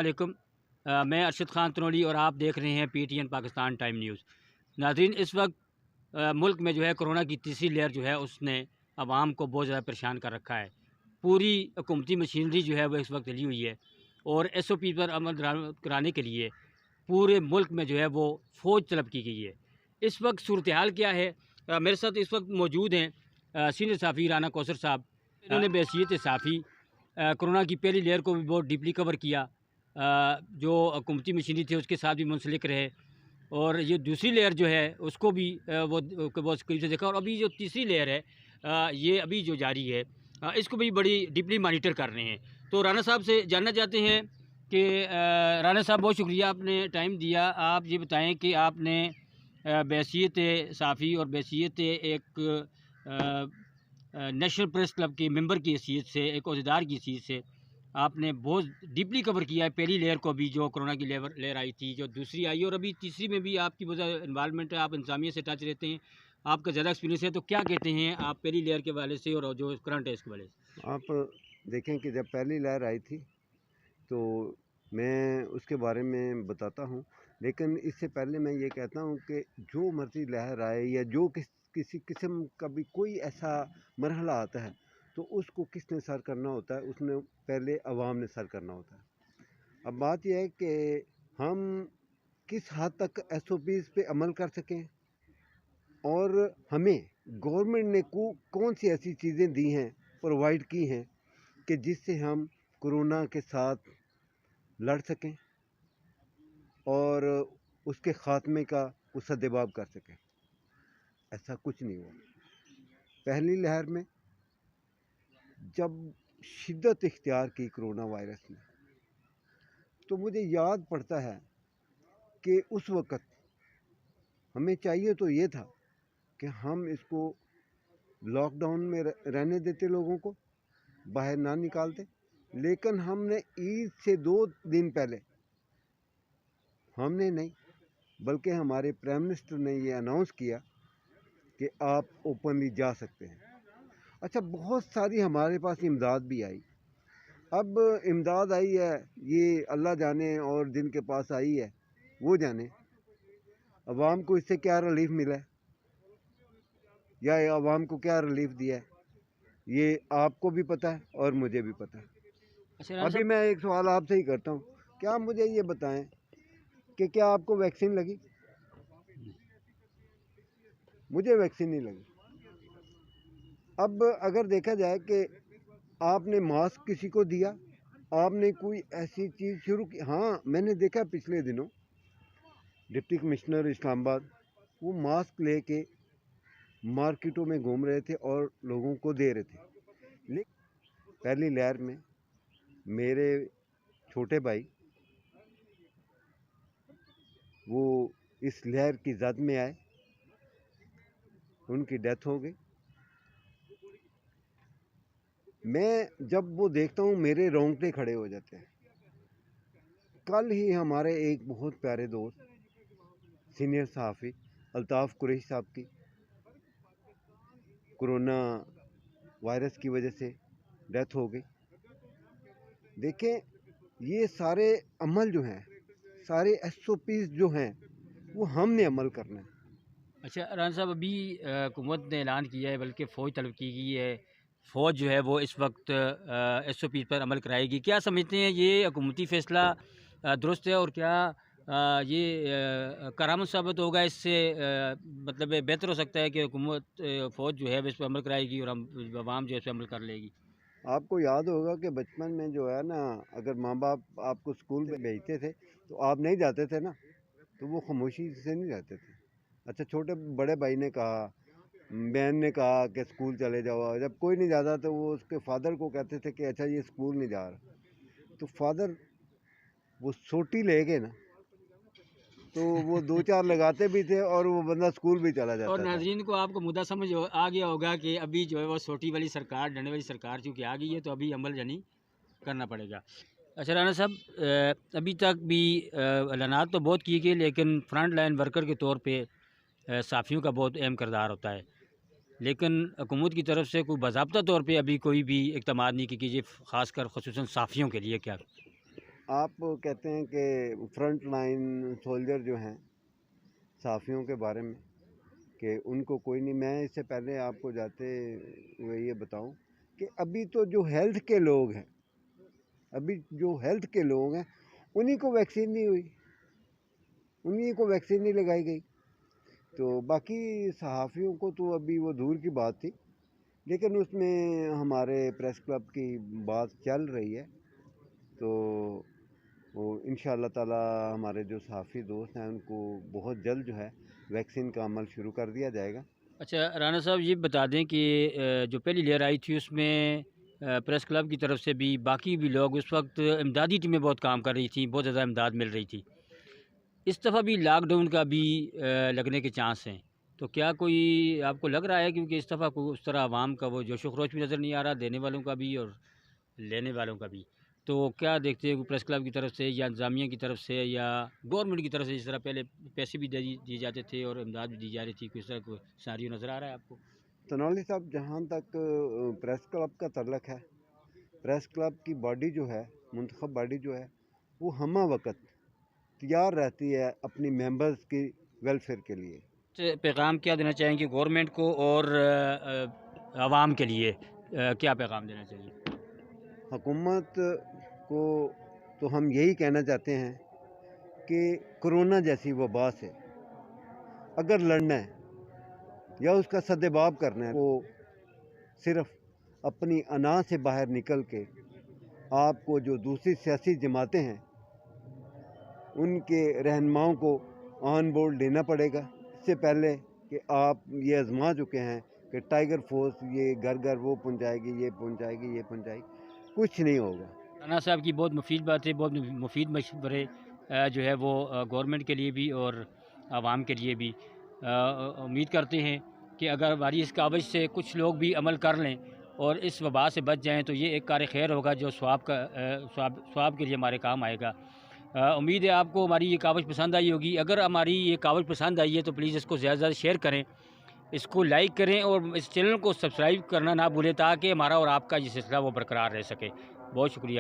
वालेकुम। मैं अरशद ख़ान तनोली और आप देख रहे हैं PTN पाकिस्तान टाइम न्यूज़। नाज़रीन, इस वक्त मुल्क में जो है कोरोना की तीसरी लेयर जो है उसने आवाम को बहुत ज़्यादा परेशान कर रखा है। पूरी हुकूमती मशीनरी जो है वो इस वक्त हिली हुई है और SOP पर अमल कराने के लिए पूरे मुल्क में जो है वो फ़ौज तलब की गई है। इस वक्त सूरत हाल क्या है? मेरे साथ इस वक्त मौजूद हैं सीनियर सहाफ़ी राना कौसर साहब। इन्होंने बहसीयत सहाफ़ी कोरोना की पहली लेयर को भी बहुत डीपली कवर किया, जो हुकूमती मशीनरी थी उसके साथ भी मुंसलिक रहे, और ये दूसरी लेयर जो है उसको भी वो बहुत करीब से देखा, और अभी जो तीसरी लेयर है ये अभी जो जारी है इसको भी बड़ी डीपली मॉनिटर कर रहे हैं। तो राना साहब से जानना चाहते हैं कि राना साहब, बहुत शुक्रिया आपने टाइम दिया। आप ये बताएं कि आपने बहसीयत सहाफ़ी और बहसीयत एक नेशनल प्रेस क्लब के मेंबर की हैसियत से, एक अहदेदार की हैसियत से आपने बहुत डीपली कवर किया है पहली लेयर को भी, जो कोरोना की लेयर आई थी, जो दूसरी आई, और अभी तीसरी में भी आपकी बहुत इन्वॉल्वमेंट है, आप इंसामियत से टच रहते हैं, आपका ज़्यादा एक्सपीरियंस है। तो क्या कहते हैं आप पहली लेयर के वाले से और जो करंट है इसके वाले से? आप देखें कि जब पहली लहर आई थी तो मैं उसके बारे में बताता हूँ, लेकिन इससे पहले मैं ये कहता हूँ कि जो मर्ज़ी लहर आए या जो किसी किस्म का भी कोई ऐसा मरहला आता है तो उसको किसने सर करना होता है, उसने पहले अवाम ने सर करना होता है। अब बात यह है कि हम किस हद तक SOPs पे अमल कर सकें और हमें गवर्नमेंट ने कौन सी ऐसी चीज़ें दी हैं, प्रोवाइड की हैं कि जिससे हम कोरोना के साथ लड़ सकें और उसके ख़ात्मे का सद्देबाब कर सकें। ऐसा कुछ नहीं हुआ। पहली लहर में जब शिद्दत इख्तियार की कोरोना वायरस ने, तो मुझे याद पड़ता है कि उस वक़्त हमें चाहिए तो ये था कि हम इसको लॉकडाउन में रहने देते, लोगों को बाहर ना निकालते, लेकिन हमने ईद से 2 दिन पहले, हमने नहीं बल्कि हमारे प्राइम मिनिस्टर ने ये अनाउंस किया कि आप ओपनली जा सकते हैं। अच्छा, बहुत सारी हमारे पास इमदाद भी आई। अब इमदाद आई है, ये अल्लाह जाने, और जिनके पास आई है वो जाने अवाम को इससे क्या रिलीफ मिला है या अवाम को क्या रिलीफ दिया है, ये आपको भी पता है और मुझे भी पता है। अच्छा अभी मैं एक सवाल आपसे ही करता हूँ, क्या आप मुझे ये बताएं कि क्या आपको वैक्सीन लगी? मुझे वैक्सीन नहीं लगी। अब अगर देखा जाए कि आपने मास्क किसी को दिया, आपने कोई ऐसी चीज़ शुरू की, हाँ मैंने देखा पिछले दिनों डिप्टी कमिश्नर इस्लामाबाद वो मास्क लेके मार्केटों में घूम रहे थे और लोगों को दे रहे थे। लेकिन पहली लहर में मेरे छोटे भाई वो इस लहर की जद में आए, उनकी डेथ हो गई। मैं जब वो देखता हूँ मेरे रोंगटे खड़े हो जाते हैं। कल ही हमारे एक बहुत प्यारे दोस्त सीनियर सहाफ़ी अल्ताफ़ कुरैशी साहब की कोरोना वायरस की वजह से डेथ हो गई। देखें, ये सारे अमल जो हैं, सारे SOPs जो हैं, वो हमने अमल करना है। अच्छा राना साहब, अभी हुकूमत ने ऐलान किया है, बल्कि फ़ौज तलब की गई है, फ़ौज जो है वो इस वक्त SOP पर अमल कराएगी। क्या समझते हैं ये हुकूमती फ़ैसला दुरुस्त है, और क्या ये करामत साबित होगा? इससे मतलब बेहतर हो सकता है कि हुकूमत फ़ौज जो है वो इस पर अमल कराएगी और हम आवाम जो है इस पर अमल कर लेगी। आपको याद होगा कि बचपन में जो है ना, अगर माँ बाप आपको स्कूल में भेजते थे तो आप नहीं जाते थे ना, तो वो खामोशी से नहीं रहते थे। अच्छा, छोटे बड़े भाई ने कहा, बहन ने कहा कि स्कूल चले जाओ, जब कोई नहीं जाता तो वो उसके फादर को कहते थे कि अच्छा ये स्कूल नहीं जा रहा, तो फादर वो सोटी ले गए ना, तो वो 2-4 लगाते भी थे और वो बंदा स्कूल भी चला और जाता था। नाजरीन को आपको मुद्दा समझ आ गया होगा कि अभी जो है वो छोटी वाली सरकार, डंडे वाली सरकार चूँकि आ गई है, तो अभी अमल यानी करना पड़ेगा। अच्छा राना साहब, अभी तक भी ऐलानात तो बहुत किए गए, लेकिन फ्रंट लाइन वर्कर के तौर पे सहाफ़ियों का बहुत अहम किरदार होता है, लेकिन हुकूमत की तरफ से कोई बाज़ाब्ता तौर पे अभी कोई भी इक़दाम नहीं किए, ख़ासकर ख़ुसूसन सहाफ़ियों के लिए। क्या? آپ کہتے ہیں کہ فرنٹ لائن سولجر جو ہیں صحافیوں کے بارے میں کہ ان کو کوئی نہیں، میں اس سے پہلے آپ کو جاتے ہوئے یہ بتاؤں کہ ابھی تو جو ہیلتھ کے لوگ ہیں، انہی کو ویکسین نہیں ہوئی، انہی کو ویکسین نہیں لگائی گئی. تو باقی صحافیوں کو تو ابھی وہ دور کی بات تھی، لیکن اس میں ہمارے پریس کلب کی بات چل رہی ہے. تو وہ انشاء اللہ تعالی ہمارے جو صحافی دوست ہیں ان کو بہت جلد جو ہے ویکسین کا عمل شروع کر دیا جائے گا. اچھا رانا صاحب یہ بتا دیں کہ جو پہلی لہر آئی تھی اس میں پریس کلب کی طرف سے بھی باقی بھی لوگ اس وقت امدادی ٹیمیں بہت کام کر رہی تھیں، بہت زیادہ امداد مل رہی تھی. اس دفعہ بھی لاک ڈاؤن کا بھی لگنے کے چانس ہیں، تو کیا کوئی آپ کو لگ رہا ہے کیونکہ اس دفعہ کو اس طرح عوام کا وہ جوش و خروش بھی نظر نہیں آ رہا، دینے والوں کا بھی اور لینے والوں کا بھی، تو کیا دیکھتے ہیں کہ پریس کلب کی طرف سے یا انتظامیہ کی طرف سے یا گورنمنٹ کی طرف سے جس طرح پہلے پیسے بھی دیے جاتے تھے اور امداد بھی دی جا رہی تھی، کس طرح کوئی سیناریو نظر آ رہا ہے آپ کو؟ تنولی صاحب، جہاں تک پریس کلب کا تعلق ہے، پریس کلب کی باڈی جو ہے، منتخب باڈی جو ہے، وہ ہمہ وقت تیار رہتی ہے اپنی ممبرز کی ویلفیئر کے لیے. پیغام کیا دینا چاہیں گے گورنمنٹ کو اور عوام کے لیے کیا پیغام دینا چاہیے؟ حکومت کو تو ہم یہی کہنا چاہتے ہیں کہ کرونا جیسی وبا سے اگر لڑنا ہے یا اس کا سدباب کرنا ہے، وہ صرف اپنی انا سے باہر نکل کے آپ کو جو دوسری سیاسی جماعتیں ہیں ان کے رہنماؤں کو آن بورڈ لینا پڑے گا. اس سے پہلے کہ آپ یہ آزما چکے ہیں کہ ٹائیگر فورس یہ گھر گھر وہ پہنچائے گی، یہ پہنچائے گی، یہ پہنچائے گی، کچھ نہیں ہوگا. رانا صاحب کی بہت مفید باتیں، بہت مفید مشورے جو ہے وہ گورنمنٹ کے لیے بھی اور عوام کے لیے بھی. امید کرتے ہیں کہ اگر ہماری اس کاوش سے کچھ لوگ بھی عمل کر لیں اور اس وبا سے بچ جائیں تو یہ ایک کار خیر ہوگا جو ثواب کے لیے ہمارے کام آئے گا. امید ہے آپ کو ہماری یہ کاوش پسند آئی ہوگی. اگر ہماری یہ کاوش پسند آئی ہے تو پلیز اس کو زیادہ سے زیادہ شیئر کریں، اس کو لائک کریں اور اس چینل کو سبسکرائب کرنا نہ بھولیں تاکہ ہمارا اور آپ کا یہ سلسلہ وہ برقرار رہ سکے. بہت شکریہ.